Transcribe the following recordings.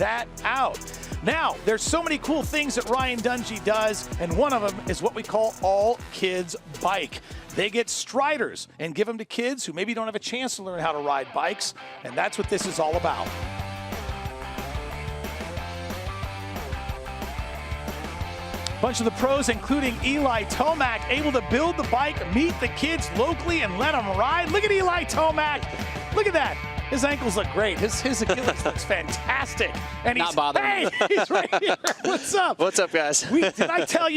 that out. Now, there's so many cool things that Ryan Dungey does, and one of them is what we call All Kids Bike. They get striders and give them to kids who maybe don't have a chance to learn how to ride bikes, and that's what this is all about. A bunch of the pros, including Eli Tomac, able to build the bike, meet the kids locally, and let them ride. Look at Eli Tomac. Look at that. His ankles look great. His Achilles looks fantastic. And he's, not bothering hey, he's right here. What's up? What's up, guys? Did I tell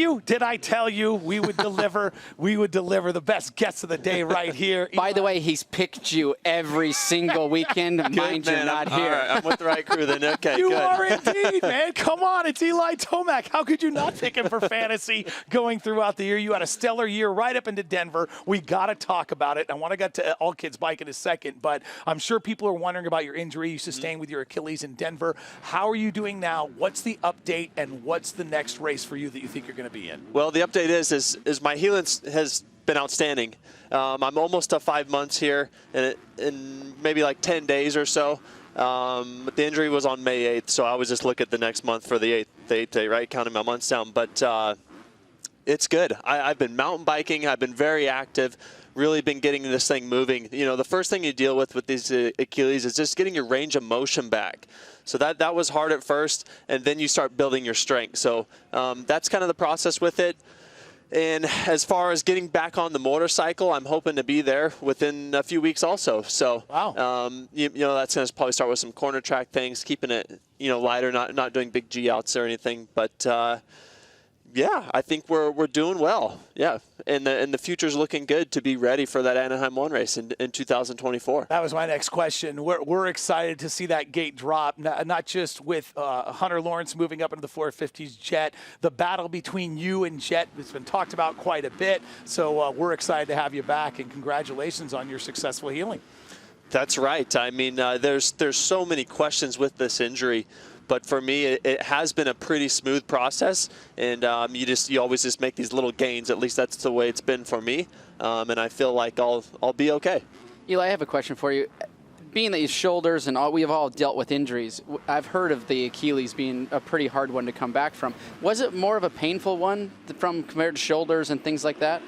you we would deliver the best guests of the day right here. By the way, he's picked you every single weekend. Mind you're not here. All right, I'm with the right crew then. Okay, You good. are indeed, man. Come on, it's Eli Tomac. How could you not pick him for fantasy going throughout the year? You had a stellar year right up into Denver. We got to talk about it. I want to get to All Kids Bike in a second, but I'm sure people are wondering about your injury you sustained with your Achilles in Denver. How are you doing now? What's the update, and what's the next race for you that you think you're going to be in? Well, the update is my healing has been outstanding. I'm almost to 5 months here, in maybe like 10 days or so. But the injury was on May 8th, so I was just looking at the next month for the 8th day, right, counting my months down. But it's good. I've been mountain biking. I've been very active. Really been getting this thing moving. You know, the first thing you deal with these Achilles is just getting your range of motion back. So that was hard at first, and then you start building your strength. So that's kind of the process with it. And as far as getting back on the motorcycle, I'm hoping to be there within a few weeks also. So wow. you know, that's going to probably start with some corner track things, keeping it, you know, lighter, not doing big G outs or anything. But yeah, I think we're doing well. Yeah, and the future's looking good to be ready for that Anaheim 1 race in 2024. That was my next question. We're excited to see that gate drop, not just with Hunter Lawrence moving up into the 450s Jet. The battle between you and Jet has been talked about quite a bit. So we're excited to have you back, and congratulations on your successful healing. That's right. I mean, there's so many questions with this injury. But for me, it has been a pretty smooth process, and you always just make these little gains. At least that's the way it's been for me, and I feel like I'll be okay. Eli, I have a question for you. Being that your shoulders and we have all dealt with injuries, I've heard of the Achilles being a pretty hard one to come back from. Was it more of a painful one compared to shoulders and things like that?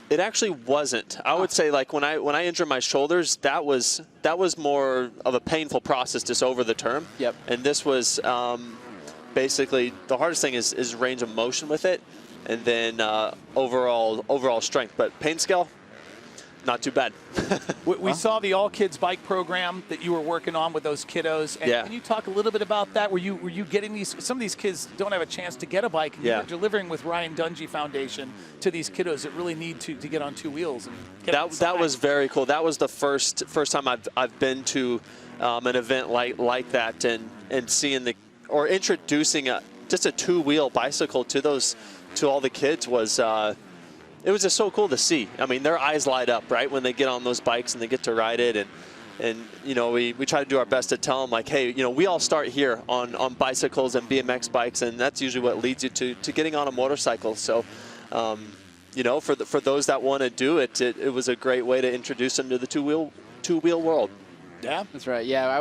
It actually wasn't. I would say, like, when I injured my shoulders, that was more of a painful process just over the term. Yep. And this was basically the hardest thing is range of motion with it, and then overall strength. But pain scale, not too bad. We saw the All Kids Bike program that you were working on with those kiddos. And yeah. Can you talk a little bit about that? Were you getting these? Some of these kids don't have a chance to get a bike. And yeah. You're delivering with Ryan Dungey Foundation to these kiddos that really need to get on two wheels. And get that was very cool. That was the first time I've been to an event like that, and seeing introducing just a two-wheel bicycle to all the kids was. It was just so cool to see. I mean, their eyes light up, right, when they get on those bikes and they get to ride it. And you know, we try to do our best to tell them, like, hey, you know, we all start here on bicycles and BMX bikes, and that's usually what leads you to getting on a motorcycle. So, you know, for those that want to do it, it was a great way to introduce them to the two-wheel world. Yeah, that's right. Yeah, I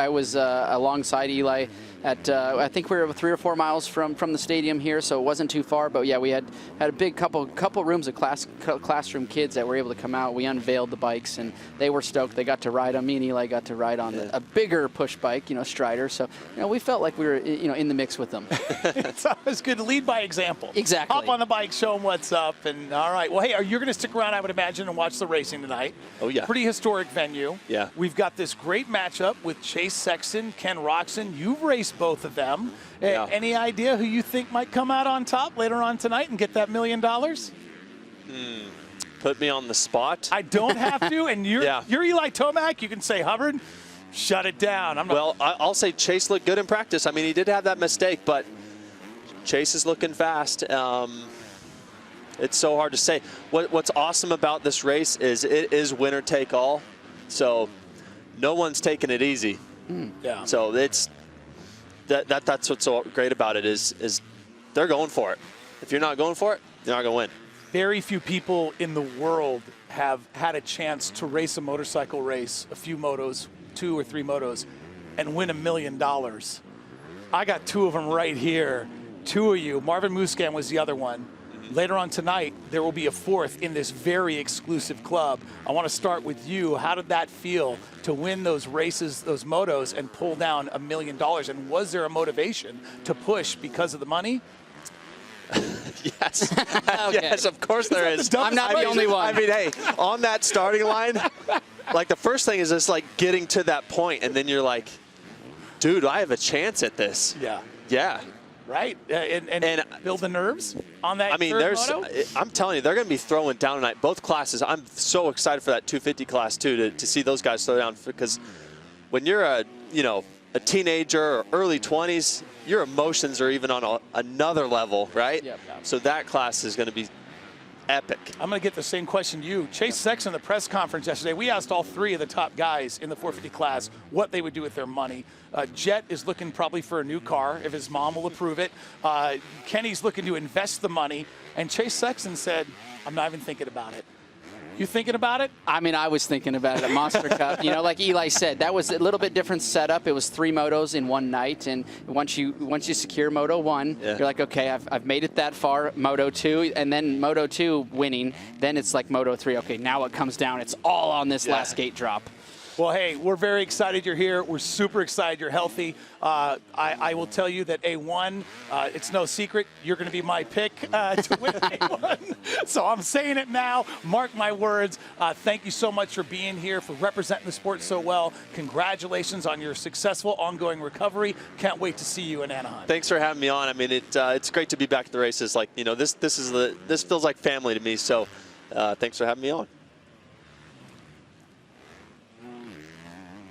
was alongside Eli at I think we were 3 or 4 miles from the stadium here, so it wasn't too far. But yeah, we had a big couple rooms of classroom kids that were able to come out. We unveiled the bikes, and they were stoked. They got to ride on. Me and Eli got to ride on a bigger push bike, you know, Strider. So you know, we felt like we were, you know, in the mix with them. It's always good to lead by example. Exactly. Hop on the bike, show them what's up, and all right. Well, hey, you're going to stick around, I would imagine, and watch the racing tonight. Oh yeah. Pretty historic venue. Yeah. We've got this great matchup with Chase Sexton, Ken Roxon. You've raced both of them. Yeah. Any idea who you think might come out on top later on tonight and get that $1 million? Put me on the spot. I don't have to, and you're Eli Tomac. You can say, Hubbard, shut it down. Well, I'll say Chase looked good in practice. I mean, he did have that mistake, but Chase is looking fast. It's so hard to say. What's awesome about this race is it is winner take all. So no one's taking it easy. Yeah. So it's that's what's so great about it is they're going for it. If you're not going for it, you're not going to win. Very few people in the world have had a chance to race a motorcycle race, a few motos, 2 or 3 motos, and win $1 million. I got two of them right here. Two of you. Marvin Musquin was the other one. Later on tonight, there will be a fourth in this very exclusive club. I want to start with you. How did that feel to win those races, those motos, and pull down $1 million? And was there a motivation to push because of the money? Yes. Okay. Yes, of course there is. I'm not the only one. I mean, hey, on that starting line, like the first thing is just like getting to that point, and then you're like, dude, I have a chance at this. Yeah. Yeah. Right, and build the nerves on that. I mean, I'm telling you, they're going to be throwing down tonight. Both classes. I'm so excited for that 250 class too, to see those guys throw down, because when you're a teenager or early 20s, your emotions are even on another level, right? Yep. So that class is going to be epic. I'm going to get the same question to you. Chase Sexton, the press conference yesterday, we asked all three of the top guys in the 450 class what they would do with their money. Jet is looking probably for a new car, if his mom will approve it. Kenny's looking to invest the money. And Chase Sexton said, I'm not even thinking about it. You thinking about it? I mean, I was thinking about it at Monster Cup. You know, like Eli said, that was a little bit different setup. It was 3 motos in one night, and once you secure Moto 1, you're like, okay, I've made it that far. Moto 2, and then Moto 2 winning. Then it's like Moto 3. Okay, now it comes down. It's all on this last gate drop. Well, hey, we're very excited you're here. We're super excited you're healthy. I will tell you that A1, it's no secret, you're going to be my pick to win A1. So I'm saying it now. Mark my words. Thank you so much for being here, for representing the sport so well. Congratulations on your successful ongoing recovery. Can't wait to see you in Anaheim. Thanks for having me on. I mean, it's great to be back at the races. Like, this feels like family to me. So thanks for having me on.